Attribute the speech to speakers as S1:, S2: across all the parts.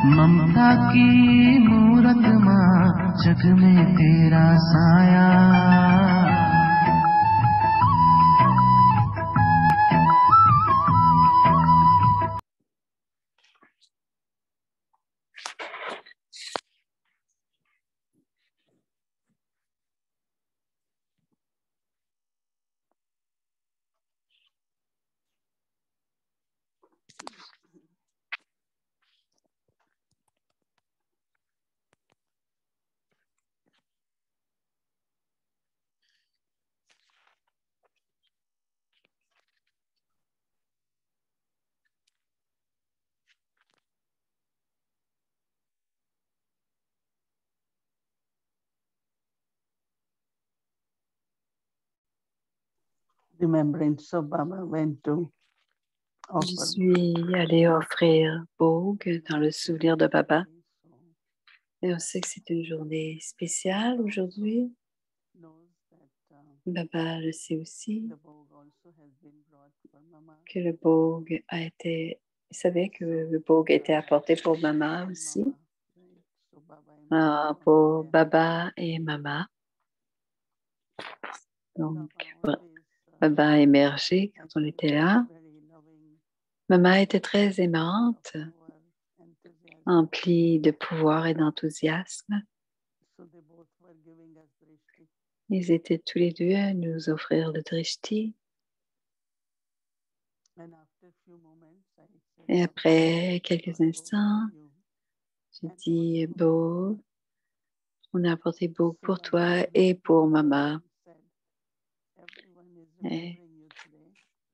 S1: ममता की मूरत माँ जग में तेरा साया
S2: Remembrance of Baba went to
S3: Je suis allée offrir Bhog dans le souvenir de Baba. Et on sait que c'est une journée spéciale aujourd'hui. Baba le sait aussi que le Bhog a été... Il savait que le Bhog était apporté pour Mama aussi. Pour Baba et Mama. Donc, Baba a émergé quand on était là. Mama était très aimante, emplie de pouvoir et d'enthousiasme. Ils étaient tous les deux à nous offrir le drishti. Et après quelques instants, j'ai dit, Bhog, on a apporté Bhog pour toi et pour Mama. Et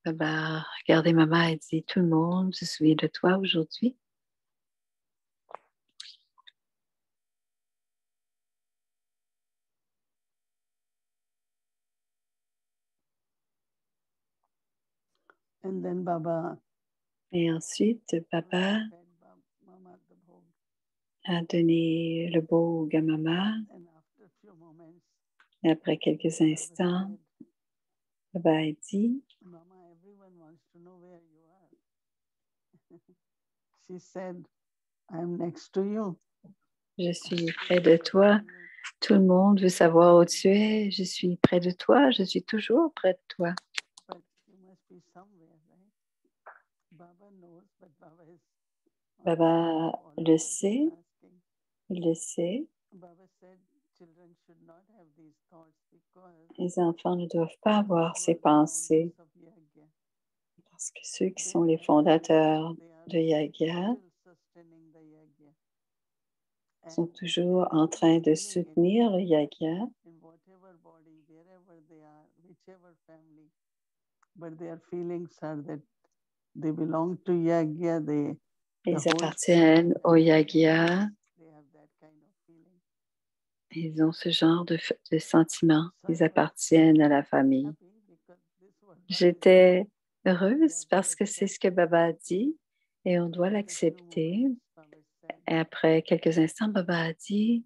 S3: Baba regardait Mama et dit, tout le monde se souvient de toi aujourd'hui.
S2: And then Baba
S3: et ensuite, Baba a donné le Bhog à Mama. Et après quelques instants, Baba a dit,
S2: Mama, everyone wants to know where you are. She said, I am next to you.
S3: je suis près de toi. Tout le monde veut savoir où tu es. Je suis près de toi. Je suis toujours près de toi.
S2: But you must be somewhere, right? Baba knows, but Baba is
S3: Baba le sait. Il le sait.
S2: Baba said children should not have these thoughts because
S3: les enfants ne doivent pas avoir ces pensées parce que ceux qui sont les fondateurs de Yagya sont toujours en train de soutenir le Yagya.
S2: But their feelings are that they belong to Yagya.
S3: Ils appartiennent au Yagya. Ils ont ce genre de sentiment. Ils appartiennent à la famille. J'étais heureuse parce que c'est ce que Baba a dit et on doit l'accepter. Et après quelques instants, Baba a dit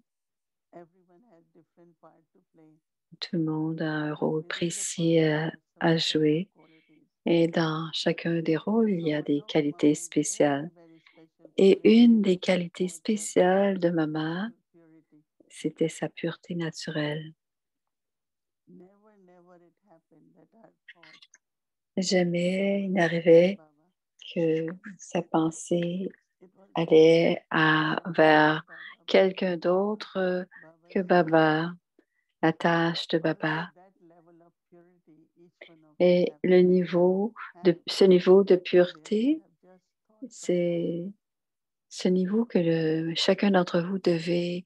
S3: tout le monde a un rôle précis à jouer et dans chacun des rôles, il y a des qualités spéciales. Et une des qualités spéciales de Mama, c'était sa pureté naturelle. Jamais il n'arrivait que sa pensée allait vers quelqu'un d'autre que Baba, la tâche de Baba. Et ce niveau de pureté, c'est ce niveau que chacun d'entre vous devez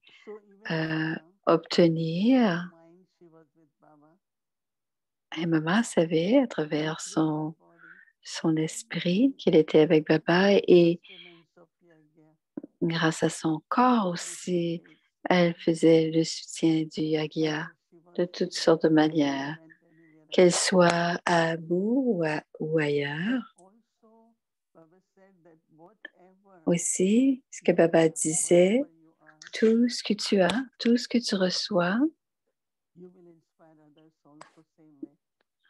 S3: obtenir. Et Mama savait à travers son esprit qu'il était avec Baba et grâce à son corps aussi, elle faisait le soutien du Yagya de toutes sortes de manières, qu'elle soit à bout ou ailleurs. Aussi, ce que Baba disait, tout ce que tu as, tout ce que tu reçois,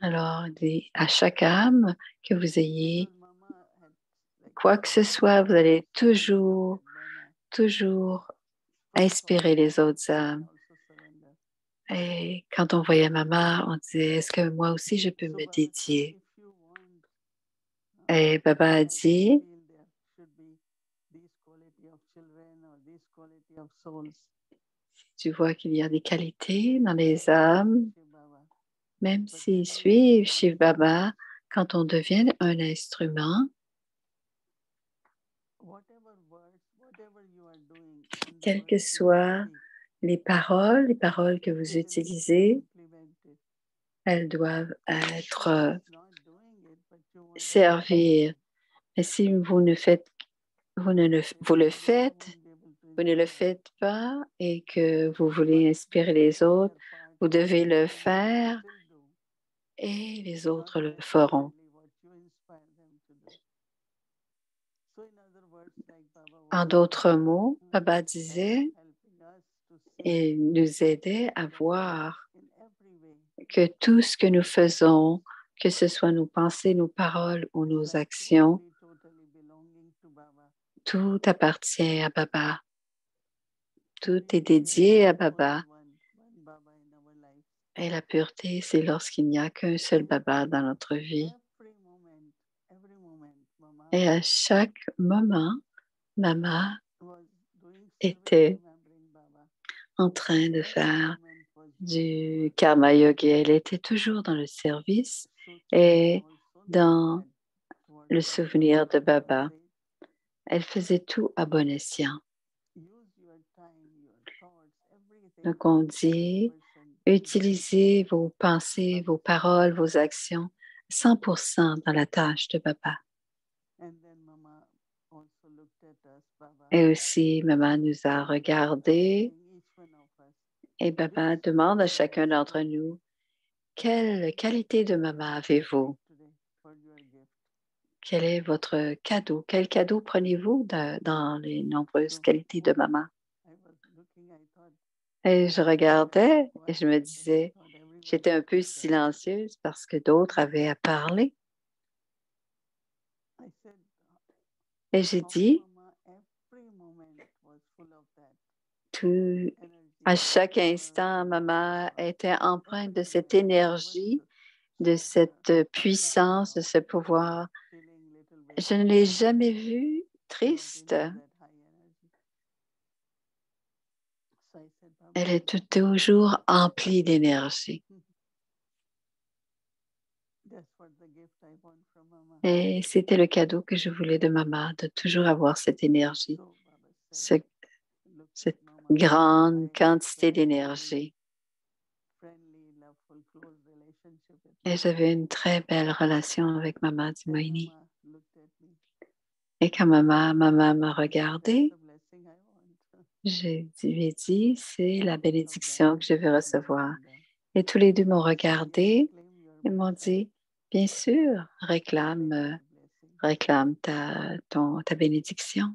S3: alors à chaque âme que vous ayez quoi que ce soit, vous allez toujours toujours inspirer les autres âmes. Et quand on voyait maman, on disait, est-ce que moi aussi je peux me dédier? Et Baba a dit, si tu vois qu'il y a des qualités dans les âmes, même s'ils suivent Shiv Baba, quand on devient un instrument, quelles que soient les paroles que vous utilisez, elles doivent être servir. Et si vous ne faites, vous ne le faites pas et que vous voulez inspirer les autres, vous devez le faire et les autres le feront. En d'autres mots, Baba disait, et nous aidait à voir que tout ce que nous faisons, que ce soit nos pensées, nos paroles ou nos actions, tout appartient à Baba. Tout est dédié à Baba. Et la pureté, c'est lorsqu'il n'y a qu'un seul Baba dans notre vie. Et à chaque moment, Mama était en train de faire du karma yoga. Elle était toujours dans le service et dans le souvenir de Baba. Elle faisait tout à bon escient. Donc on dit, utilisez vos pensées, vos paroles, vos actions 100% dans la tâche de Baba. Et aussi, Maman nous a regardés et Baba demande à chacun d'entre nous, quelle qualité de Maman avez-vous? Quel est votre cadeau? Quel cadeau prenez-vous dans les nombreuses qualités de Maman? Et je regardais et je me disais, j'étais un peu silencieuse parce que d'autres avaient à parler. Et j'ai dit, à chaque instant, Maman était empreinte de cette énergie, de cette puissance, de ce pouvoir. Je ne l'ai jamais vue triste. Elle est toujours emplie d'énergie. Et c'était le cadeau que je voulais de Maman, de toujours avoir cette énergie, cette grande quantité d'énergie. Et j'avais une très belle relation avec Maman Dimoini. Et quand Maman m'a regardée, je lui ai dit, c'est la bénédiction que je veux recevoir. Et tous les deux m'ont regardé et m'ont dit, bien sûr, réclame ta bénédiction.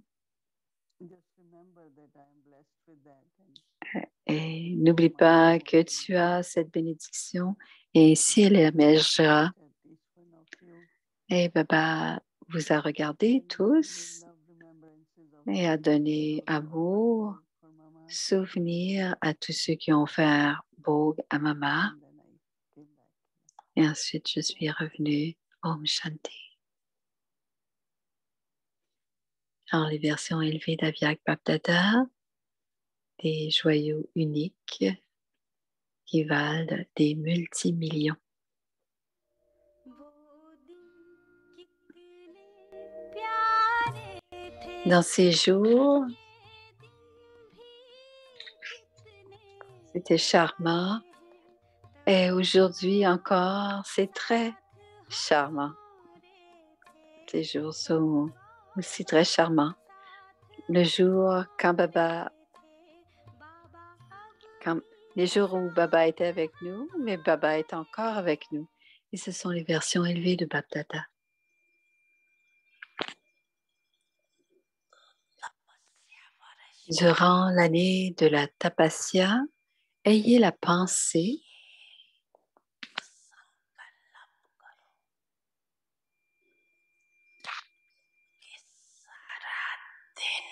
S3: Et n'oublie pas que tu as cette bénédiction et ainsi elle émergera. Et Baba vous a regardé tous et a donné amour, souvenir à tous ceux qui ont fait un bhog à Mama. Et ensuite, je suis revenue. Om Shanti. Alors, les versions élevées d'Avyak Bapdada, des joyaux uniques qui valent des multimillions. Dans ces jours, c'était charmant et aujourd'hui encore, c'est très charmant. Ces jours sont aussi très charmants. Le jour les jours où Baba était avec nous, mais Baba est encore avec nous. Et ce sont les versions élevées de Bapdada. Durant l'année de la Tapasya, ayez la pensée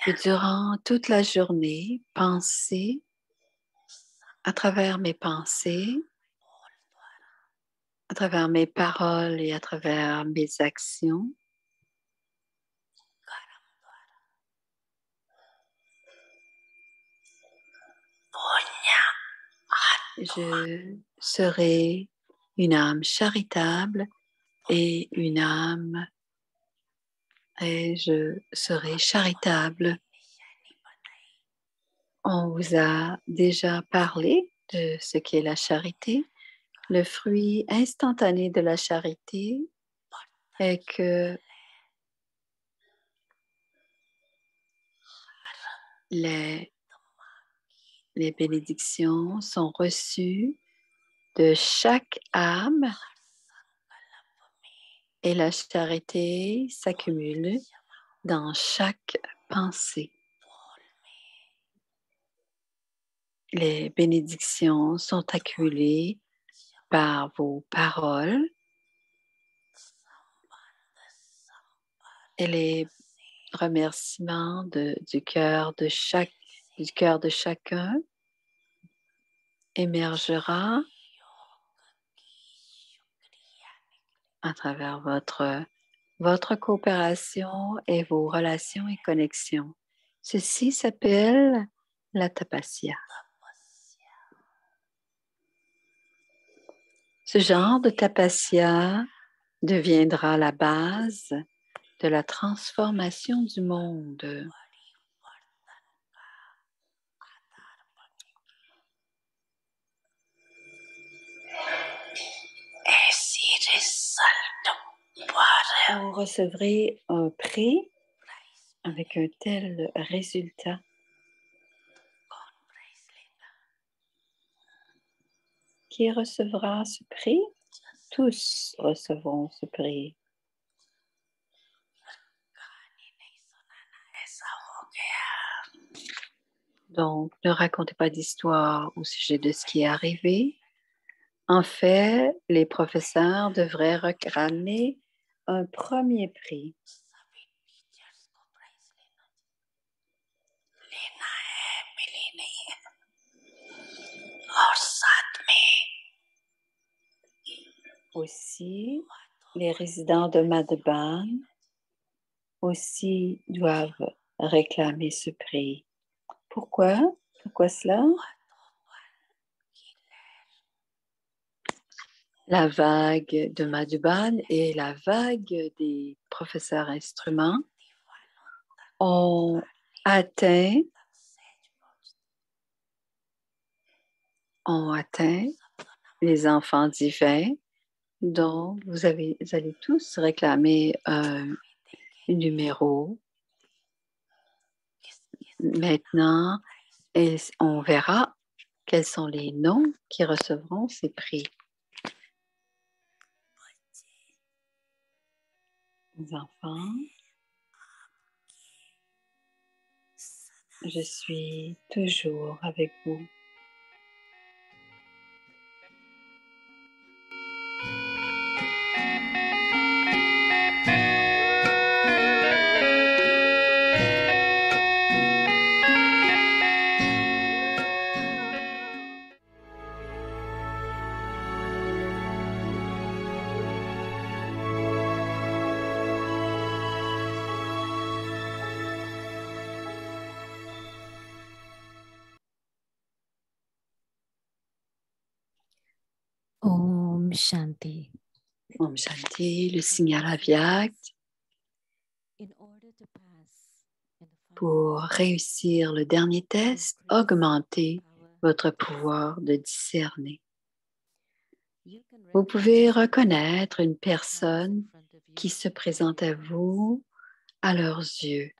S3: Et durant toute la journée, pensez à travers mes pensées, à travers mes paroles et à travers mes actions. Je serai une âme charitable et je serai charitable. On vous a déjà parlé de ce qu'est la charité. Le fruit instantané de la charité est que les bénédictions sont reçues de chaque âme et la charité s'accumule dans chaque pensée. Les bénédictions sont accumulées par vos paroles et les remerciements du cœur de chacun émergera à travers votre coopération et vos relations et connexions. Ceci s'appelle la tapasya. Ce genre de tapasya deviendra la base de la transformation du monde. Vous recevrez un prix avec un tel résultat. Qui recevra ce prix? Tous recevront ce prix. Donc, ne racontez pas d'histoire au sujet de ce qui est arrivé. En fait, les professeurs devraient ramener un premier prix. Aussi, les résidents de Madhban aussi doivent réclamer ce prix. Pourquoi? Pourquoi cela? La vague de Madhban et la vague des professeurs instruments ont atteint les enfants divins, dont vous allez tous réclamer un numéro. Maintenant, on verra quels sont les noms qui recevront ces prix. Les enfants, je suis toujours avec vous.
S4: Om Shanti.
S3: Om Shanti, le signal Avyakt. Pour réussir le dernier test, augmentez votre pouvoir de discerner. Vous pouvez reconnaître une personne qui se présente à vous à leurs yeux.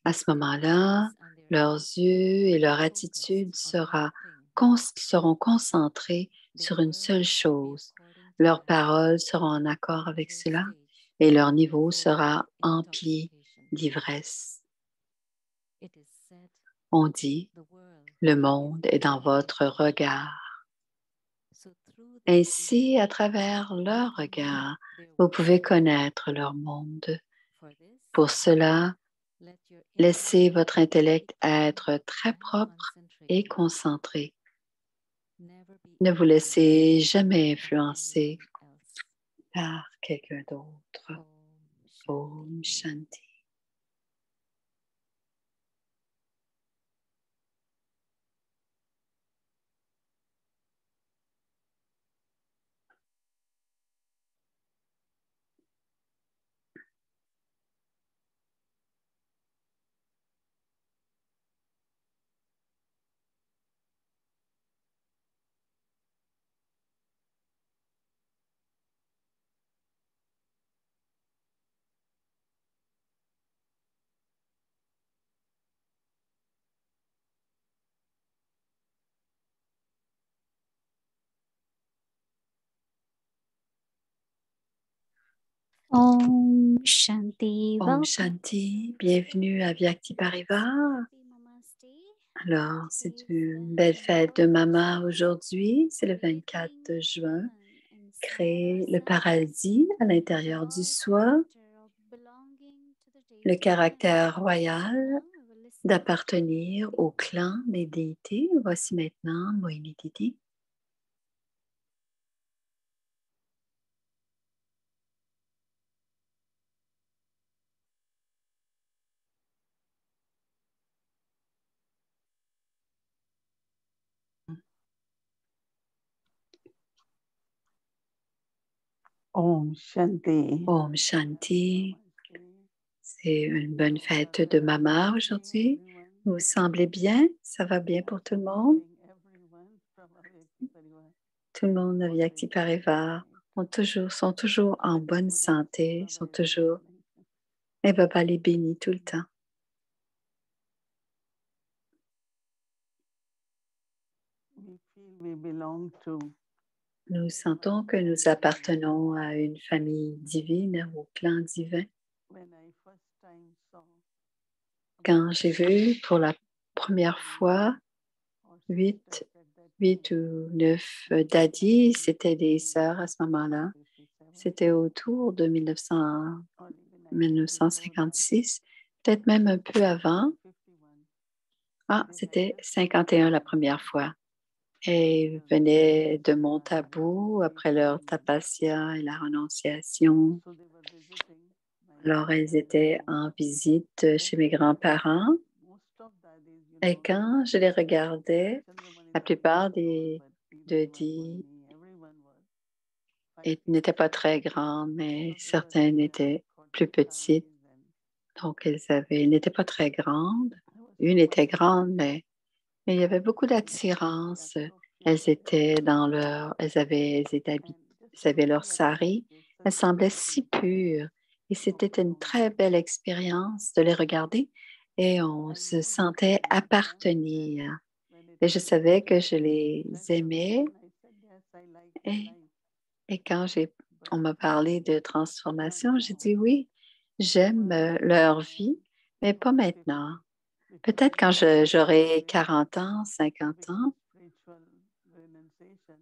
S3: À ce moment-là, leurs yeux et leur attitude seront concentrés sur une seule chose. Leurs paroles seront en accord avec cela et leur niveau sera empli d'ivresse. On dit, le monde est dans votre regard. Ainsi, à travers leur regard, vous pouvez connaître leur monde. Pour cela, Laissez votre intellect être très propre et concentré. Ne vous laissez jamais influencer par quelqu'un d'autre. Om Shanti.
S4: Om Shanti.
S3: Om Shanti, bienvenue à Vyakti Parivar. Alors, c'est une belle fête de Mama aujourd'hui, c'est le 24 juin. Créer le paradis à l'intérieur du soi, le caractère royal d'appartenir au clan des déités. Voici maintenant Mohini Didi.
S2: Om Shanti.
S3: Om Shanti. C'est une bonne fête de Mama aujourd'hui. Vous semblez bien? Ça va bien pour tout le monde? Tout le monde à Vyakti Parivar sont toujours en bonne santé, sont toujours... Et Baba les bénit tout le temps. Nous sentons que nous appartenons à une famille divine, au clan divin. Quand j'ai vu pour la première fois 8 ou 9 daddies, c'était des sœurs à ce moment-là. C'était autour de 1956, peut-être même un peu avant. Ah, c'était 51 la première fois. Et ils venaient de Montabou après leur tapasya et la renonciation. Alors, elles étaient en visite chez mes grands-parents. Et quand je les regardais, la plupart des daddies n'étaient pas très grandes, mais certaines étaient plus petites. Donc, elles n'étaient pas très grandes. Une était grande, mais il y avait beaucoup d'attirance. Elles étaient elles avaient leur sari. Elles semblaient si pures. Et c'était une très belle expérience de les regarder et on se sentait appartenir. Et je savais que je les aimais. Et quand on m'a parlé de transformation, j'ai dit oui, j'aime leur vie, mais pas maintenant. Peut-être quand j'aurai 40 ans, 50 ans,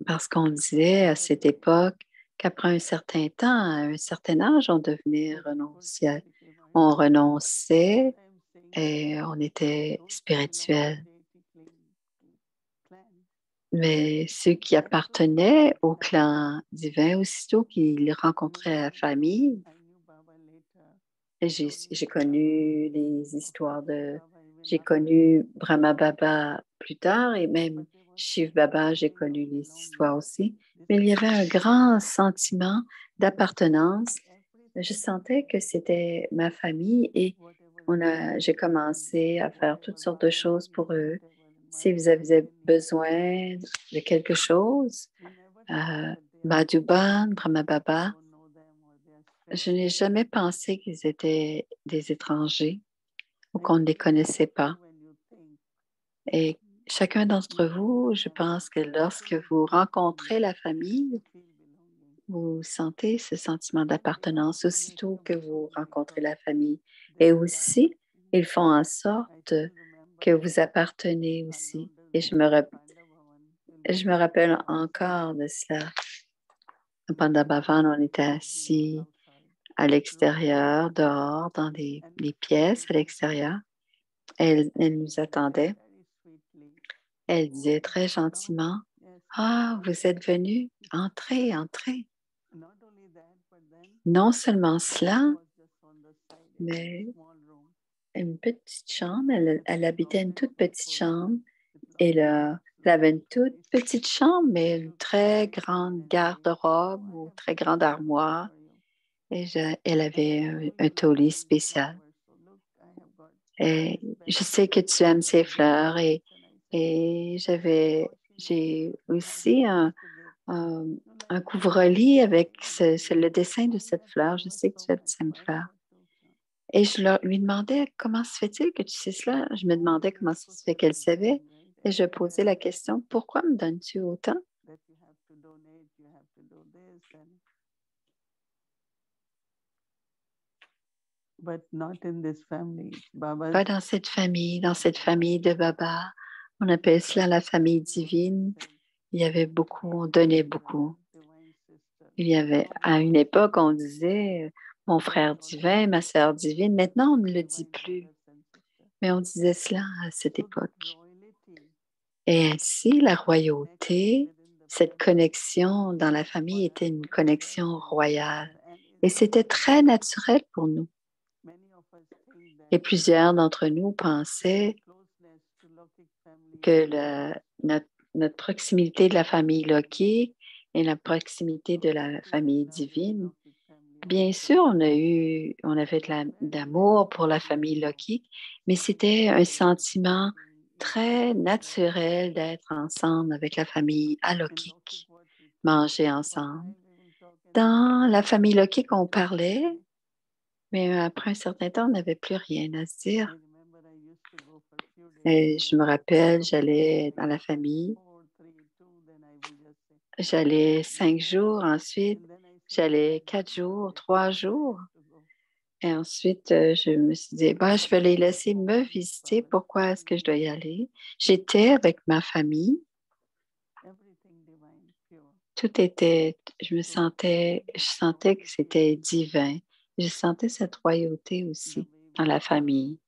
S3: parce qu'on disait à cette époque qu'après un certain temps, à un certain âge, on devenait renonciel. On renonçait et on était spirituel. Mais ceux qui appartenaient au clan divin, aussitôt qu'ils rencontraient la famille, j'ai connu les histoires j'ai connu Brahma Baba plus tard et même Shiv Baba, j'ai connu les histoires aussi. Mais il y avait un grand sentiment d'appartenance. Je sentais que c'était ma famille et j'ai commencé à faire toutes sortes de choses pour eux. Si vous avez besoin de quelque chose, Madhuban, Brahma Baba, je n'ai jamais pensé qu'ils étaient des étrangers ou qu'on ne les connaissait pas. Et chacun d'entre vous, je pense que lorsque vous rencontrez la famille, vous sentez ce sentiment d'appartenance aussitôt que vous rencontrez la famille. Et aussi, ils font en sorte que vous appartenez aussi. Et je me rappelle encore de cela. Pendant Bhavan, on était assis à l'extérieur, dehors, dans les pièces à l'extérieur. Elle nous attendait. Elle disait très gentiment, « Ah, vous êtes venus? Entrez, entrez. » Non seulement cela, mais une petite chambre. Elle habitait une toute petite chambre. Et elle avait une toute petite chambre, mais une très grande garde-robe ou très grande armoire. Et elle avait un taulier spécial. Et je sais que tu aimes ces fleurs et j'ai aussi un couvre-lit avec le dessin de cette fleur. Je sais que tu aimes cette fleur. Et lui demandais comment se fait-il que tu sais cela? Je me demandais comment ça se fait qu'elle savait. Et je posais la question, pourquoi me donnes-tu autant? Pas dans cette famille de Baba. On appelle cela la famille divine. Il y avait beaucoup, on donnait beaucoup. Il y avait, à une époque, on disait mon frère divin, ma sœur divine. Maintenant, on ne le dit plus. Mais on disait cela à cette époque. Et ainsi, la royauté, cette connexion dans la famille était une connexion royale. Et c'était très naturel pour nous. Et plusieurs d'entre nous pensaient que notre proximité de la famille Loki et la proximité de la famille divine, bien sûr, on avait d'amour pour la famille Loki, mais c'était un sentiment très naturel d'être ensemble avec la famille Alokik, manger ensemble. Dans la famille Loki on parlait, mais après un certain temps, on n'avait plus rien à se dire. Et je me rappelle, j'allais dans la famille, j'allais 5 jours, ensuite j'allais 4 jours, 3 jours. Et ensuite, je me suis dit, je vais les laisser me visiter. Pourquoi est-ce que je dois y aller? J'étais avec ma famille. Tout était, je sentais que c'était divin. Je sentais cette royauté aussi dans la famille.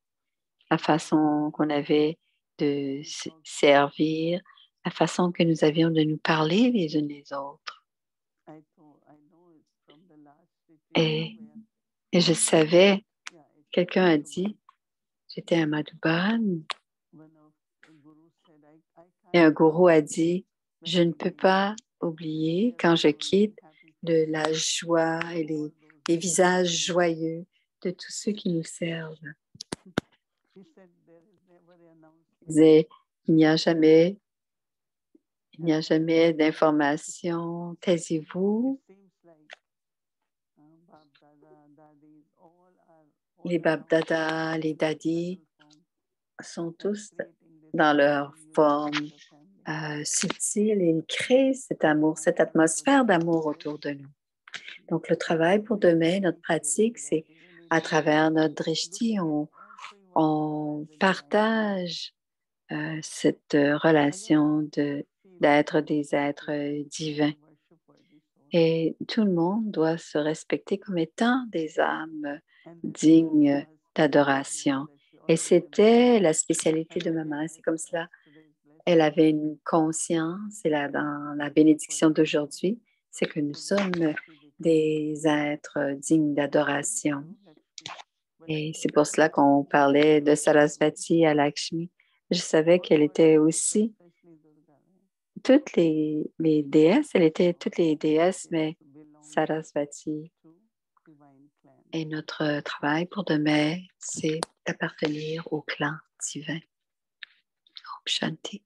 S3: La façon qu'on avait de servir, la façon que nous avions de nous parler les unes les autres. Et je savais, quelqu'un a dit, j'étais à Madhuban, et un gourou a dit, je ne peux pas oublier quand je quitte la joie et les visages joyeux de tous ceux qui nous servent. Il disait, il n'y a jamais d'information, taisez-vous. Les Bab-Dada, les Dadis sont tous dans leur forme subtile et ils créent cet amour, cette atmosphère d'amour autour de nous. Donc, le travail pour demain, notre pratique, c'est à travers notre drishti, on partage cette relation d'être des êtres divins. Et tout le monde doit se respecter comme étant des âmes dignes d'adoration. Et c'était la spécialité de maman. C'est comme cela. Elle avait une conscience, et là, dans la bénédiction d'aujourd'hui, c'est que nous sommes des êtres dignes d'adoration. Et c'est pour cela qu'on parlait de Sarasvati à Lakshmi. Je savais qu'elle était aussi toutes les déesses, elle était toutes les déesses, mais Sarasvati. Et notre travail pour demain, c'est d'appartenir au clan divin. Om Shanti.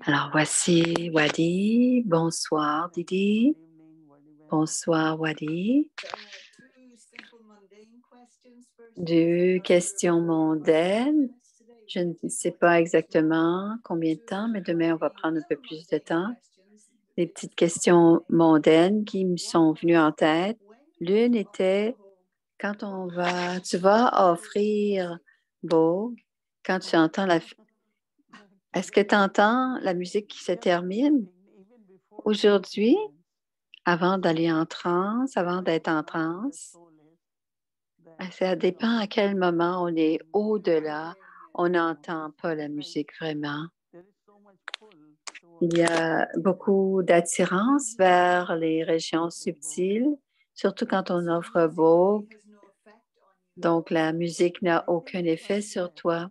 S3: Alors, voici Wadi. Bonsoir, Didi. Bonsoir, Wadi. 2 questions mondaines. Je ne sais pas exactement combien de temps, mais demain, on va prendre un peu plus de temps. Des petites questions mondaines qui me sont venues en tête. L'une était, quand tu vas offrir Bhog, quand tu entends est-ce que tu entends la musique qui se termine? Aujourd'hui, avant d'aller en transe, avant d'être en transe. Ça dépend à quel moment on est au-delà, on n'entend pas la musique vraiment. Il y a beaucoup d'attirance vers les régions subtiles, surtout quand on offre Vogue. Donc, la musique n'a aucun effet sur toi.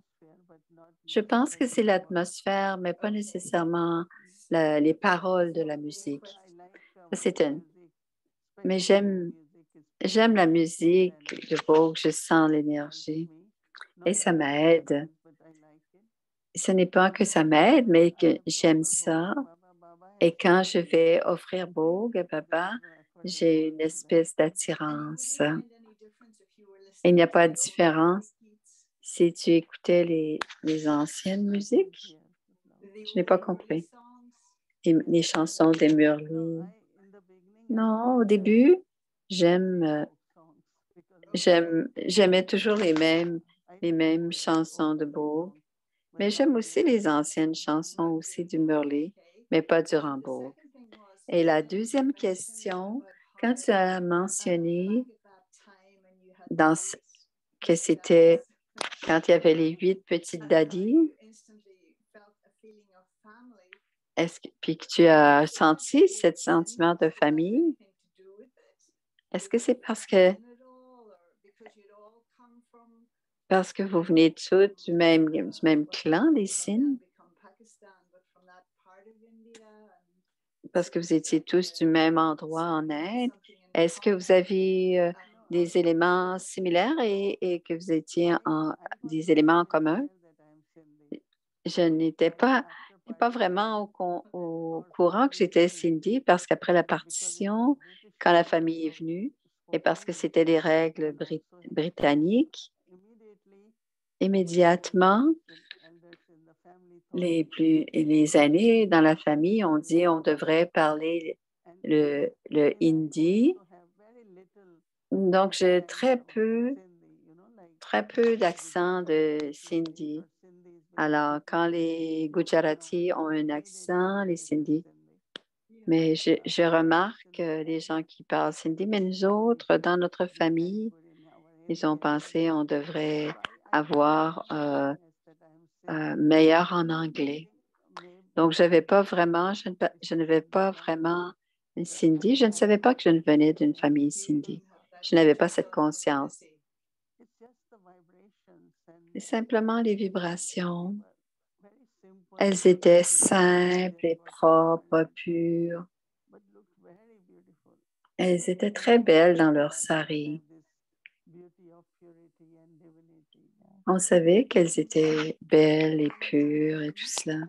S3: Je pense que c'est l'atmosphère, mais pas nécessairement les paroles de la musique. Mais j'aime la musique de Vogue, je sens l'énergie et ça m'aide. Ce n'est pas que ça m'aide, mais que j'aime ça. Et quand je vais offrir Vogue à Baba, j'ai une espèce d'attirance. Il n'y a pas de différence si tu écoutais les anciennes musiques. Je n'ai pas compris. Les chansons des Murli. Non, au début, j'aimais toujours les mêmes chansons de Vogue. Mais j'aime aussi les anciennes chansons aussi du Murli, mais pas du Rambo. Et la deuxième question, quand tu as mentionné que c'était quand il y avait les 8 petites daddies, puis que tu as senti ce sentiment de famille, est-ce que c'est parce que vous venez tous du même clan des Sindh? Parce que vous étiez tous du même endroit en Inde. Est-ce que vous aviez des éléments similaires et que vous étiez des éléments en commun? Je n'étais pas vraiment au courant que j'étais Sindhi parce qu'après la partition, quand la famille est venue, et parce que c'était des règles britanniques, immédiatement, les aînés dans la famille ont dit on devrait parler le hindi. Donc, j'ai très peu d'accent de Sindhi. Alors, quand les Gujaratis ont un accent, les Sindhi, mais je remarque les gens qui parlent Sindhi, mais nous autres, dans notre famille, ils ont pensé on devrait avoir meilleur en anglais. Donc, je n'avais pas vraiment une Sindhi. Je ne savais pas que je venais d'une famille Sindhi. Je n'avais pas cette conscience. C'est simplement les vibrations. Elles étaient simples et propres, pures. Elles étaient très belles dans leur sari. On savait qu'elles étaient belles et pures et tout cela.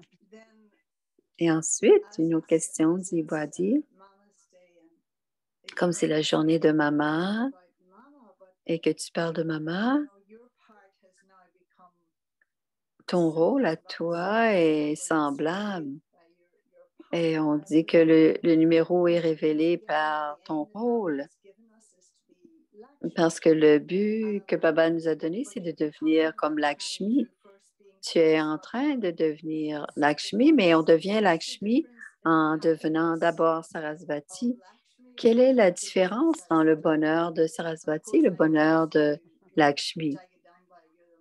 S3: Et ensuite, une autre question, dit Wadi, comme c'est la journée de maman et que tu parles de maman, ton rôle à toi est semblable. Et on dit que le numéro est révélé par ton rôle. Parce que le but que Baba nous a donné, c'est de devenir comme Lakshmi. Tu es en train de devenir Lakshmi, mais on devient Lakshmi en devenant d'abord Sarasvati. Quelle est la différence dans le bonheur de Sarasvati et le bonheur de Lakshmi?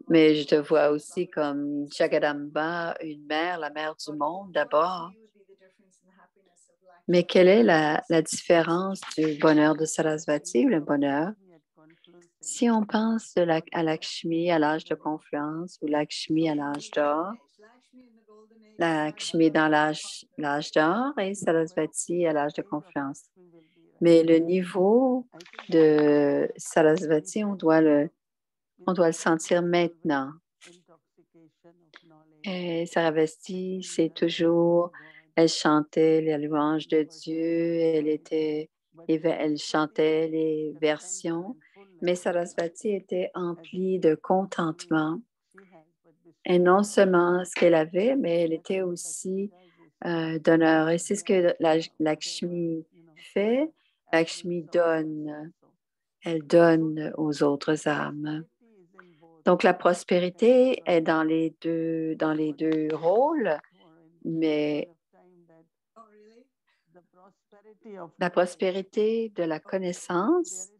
S3: Mais je te vois aussi comme Jagadamba, une mère, la mère du monde d'abord. Mais quelle est la différence du bonheur de Sarasvati ou le bonheur? Si on pense à Lakshmi à l'âge de confluence ou Lakshmi à l'âge d'or, Lakshmi dans l'âge d'or et Sarasvati à l'âge de confluence. Mais le niveau de Sarasvati, on doit le sentir maintenant. Et Sarasvati, c'est toujours, elle chantait les louanges de Dieu, elle chantait les versions, mais Sarasvati était emplie de contentement. Et non seulement ce qu'elle avait, mais elle était aussi donneur. Et c'est ce que Lakshmi fait. Lakshmi donne. Elle donne aux autres âmes. Donc, la prospérité est dans les deux rôles, mais La prospérité de la connaissance,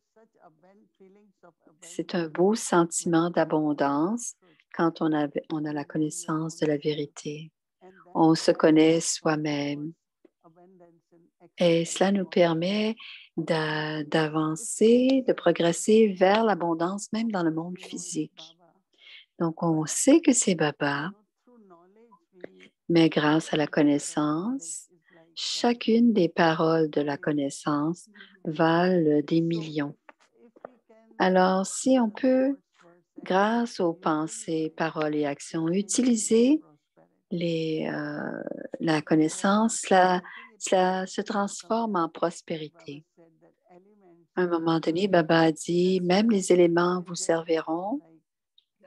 S3: c'est un beau sentiment d'abondance quand on a la connaissance de la vérité. On se connaît soi-même et cela nous permet d'avancer, de progresser vers l'abondance, même dans le monde physique. Donc, on sait que c'est Baba, mais grâce à la connaissance, chacune des paroles de la connaissance valent des millions. Alors, si on peut, grâce aux pensées, paroles et actions, utiliser la connaissance, cela se transforme en prospérité. À un moment donné, Baba a dit, même les éléments vous serviront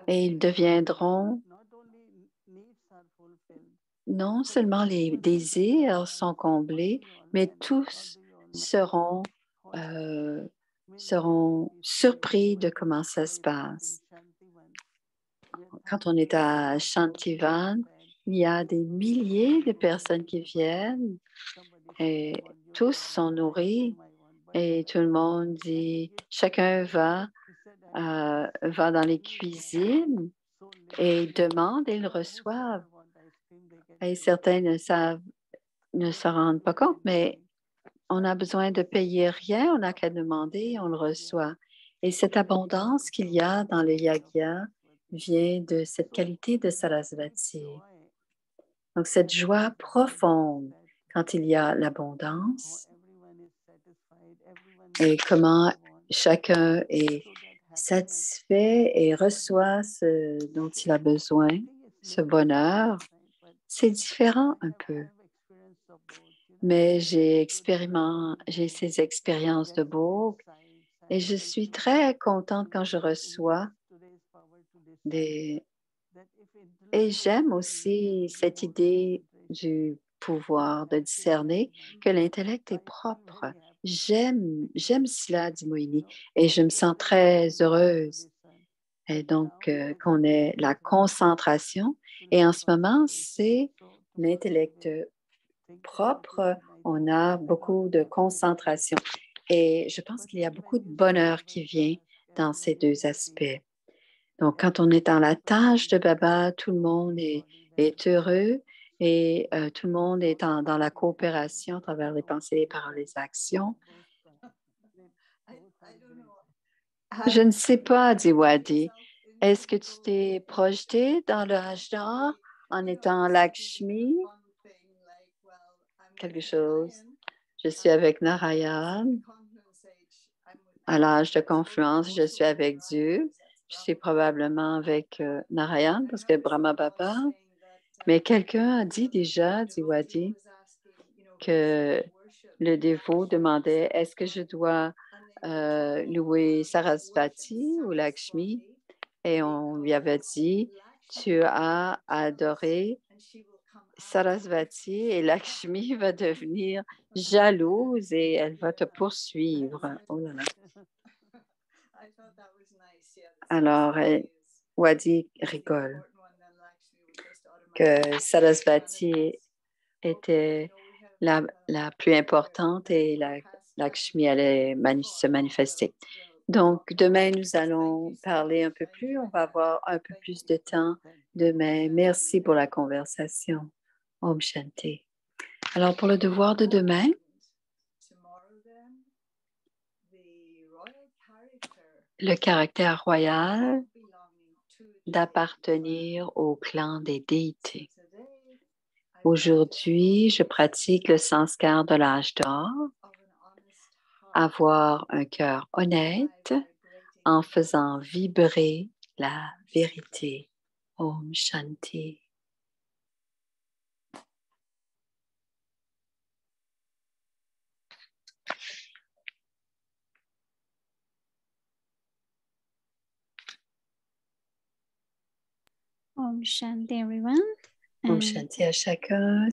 S3: et ils deviendront, non seulement les désirs sont comblés, mais tous seront surpris de comment ça se passe. Quand on est à Shantivan, il y a des milliers de personnes qui viennent et tous sont nourris et tout le monde dit, chacun va dans les cuisines et demande et ils reçoivent. Et certains ne se rendent pas compte, mais on a besoin de payer rien, on n'a qu'à demander et on le reçoit. Et cette abondance qu'il y a dans le yagya vient de cette qualité de Sarasvati. Donc, cette joie profonde quand il y a l'abondance et comment chacun est satisfait et reçoit ce dont il a besoin, ce bonheur, c'est différent un peu. Mais j'ai ces expériences de Bhog et je suis très contente quand je reçois des... Et j'aime aussi cette idée du pouvoir de discerner que l'intellect est propre. J'aime cela, dit Moïni, et je me sens très heureuse. Et donc, qu'on ait la concentration. Et en ce moment, c'est l'intellect propre. On a beaucoup de concentration. Et je pense qu'il y a beaucoup de bonheur qui vient dans ces deux aspects. Donc, quand on est dans la tâche de Baba, tout le monde est heureux et tout le monde est dans la coopération à travers les pensées, les paroles, les actions. Je ne sais pas, dit Wadi. Est-ce que tu t'es projeté dans le Hajdar en étant Lakshmi? Quelque chose. Je suis avec Narayan. À l'âge de confluence, je suis avec Dieu. Je suis probablement avec Narayan parce que Brahma Baba. Mais quelqu'un a dit déjà, dit Wadi, que le dévot demandait, est-ce que je dois louer Sarasvati ou Lakshmi? Et on lui avait dit, tu as adoré Sarasvati et Lakshmi va devenir jalouse et elle va te poursuivre. Oh là là. Alors, Wadi rigole que Sarasvati était la plus importante et Lakshmi allait se manifester. Donc, demain, nous allons parler un peu plus. On va avoir un peu plus de temps demain. Merci pour la conversation. Om Shanti. Alors, pour le devoir de demain, le caractère royal d'appartenir au clan des déités. Aujourd'hui, je pratique le sanskar de l'âge d'or, avoir un cœur honnête en faisant vibrer la vérité. Om Shanti.
S4: Om Shanti, everyone.
S3: Om Shanti à chacun.